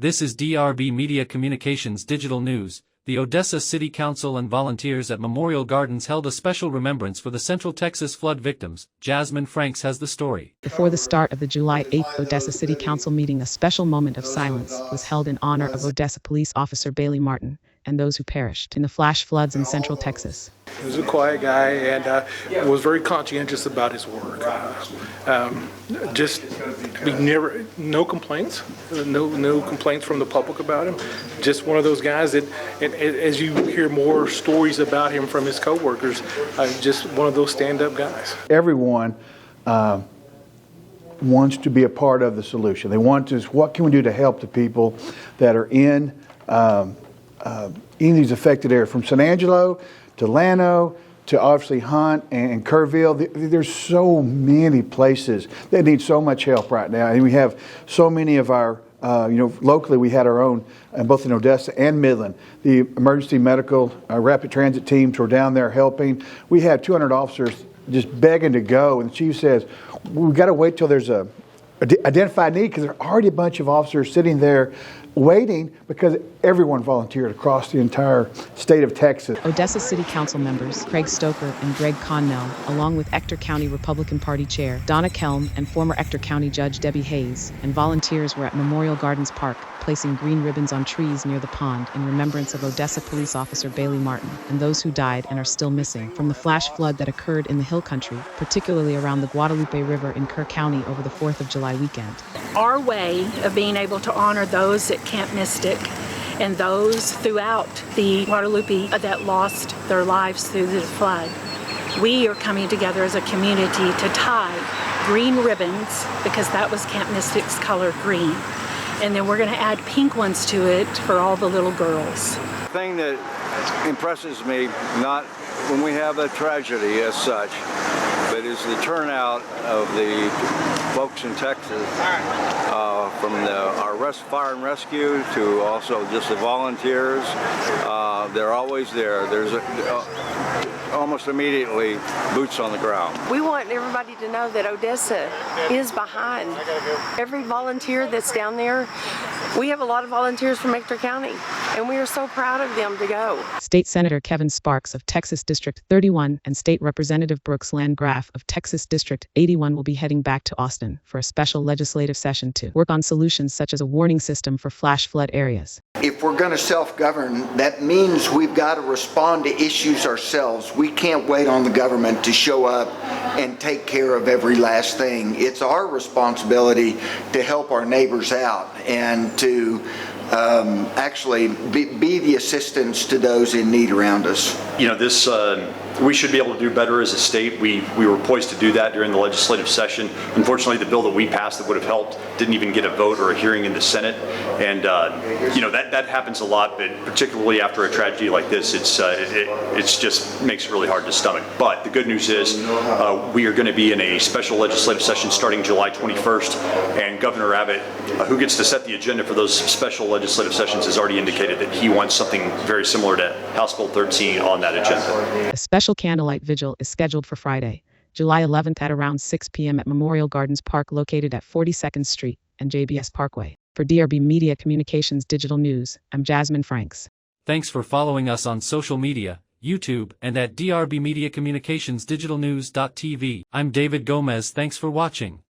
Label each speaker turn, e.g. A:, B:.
A: This is DRB Media Communications Digital News. The Odessa City Council and volunteers at Memorial Gardens held a special remembrance for the Central Texas flood victims. Jasmine Franks has the story.
B: Before the start of the July 8th Odessa City Council meeting, a special moment of silence was held in honor of Odessa Police Officer Bailey Martin and those who perished in the flash floods in Central Texas.
C: He was a quiet guy and was very conscientious about his work. No complaints, no complaints from the public about him. Just one of those guys that, as you hear more stories about him from his coworkers, just one of those stand-up guys.
D: Everyone wants to be a part of the solution. They want to, what can we do to help the people that are in these affected areas, from San Angelo to Llano to obviously Hunt and Kerrville. There's so many places that need so much help right now, and we have so many of our, locally we had our own, both in Odessa and Midland. The emergency medical rapid transit teams were down there helping. We had 200 officers just begging to go, and the chief says, we've got to wait till there's a identified need, because there are already a bunch of officers sitting there waiting because everyone volunteered across the entire state of Texas.
B: Odessa City Council members Craig Stoker and Greg Connell, along with Ector County Republican Party Chair Donna Kelm and former Ector County Judge Debbie Hayes, and volunteers were at Memorial Gardens Park, placing green ribbons on trees near the pond in remembrance of Odessa Police Officer Bailey Martin and those who died and are still missing from the flash flood that occurred in the Hill Country, particularly around the Guadalupe River in Kerr County over the 4th of July weekend.
E: Our way of being able to honor those at Camp Mystic and those throughout the Guadalupe that lost their lives through the flood. We are coming together as a community to tie green ribbons, because that was Camp Mystic's color, green. And then we're going to add pink ones to it for all the little girls.
F: The thing that impresses me, not when we have a tragedy as such, but is the turnout of the folks in Texas, from our fire and rescue to also just the volunteers. They're always there. There's almost immediately boots on the ground.
G: We want everybody to know that Odessa is behind every volunteer that's down there. We have a lot of volunteers from Ector County, and we are so proud of them to go.
B: State Senator Kevin Sparks of Texas District 31 and State Representative Brooks Landgraf of Texas District 81 will be heading back to Austin for a special legislative session to work on solutions such as a warning system for flash flood areas.
H: If we're going to self-govern, that means we've got to respond to issues ourselves. We can't wait on the government to show up and take care of every last thing. It's our responsibility to help our neighbors out and to actually be the assistance to those in need around us.
I: You know, we should be able to do better as a state. We were poised to do that during the legislative session. Unfortunately, the bill that we passed that would have helped didn't even get a vote or a hearing in the Senate. And that happens a lot, but particularly after a tragedy like this, it's just makes it really hard to stomach. But the good news is we are going to be in a special legislative session starting July 21st, and Governor Abbott, who gets to set the agenda for those special legislative sessions, has already indicated that he wants something very similar to House Bill 13 on that agenda.
B: A special candlelight vigil is scheduled for Friday, July 11th at around 6 p.m. at Memorial Gardens Park, located at 42nd Street and JBS Parkway. For DRB Media Communications Digital News, I'm Jasmine Franks.
A: Thanks for following us on social media, YouTube, and at DRB Media Communications Digital News.tv. I'm David Gomez. Thanks for watching.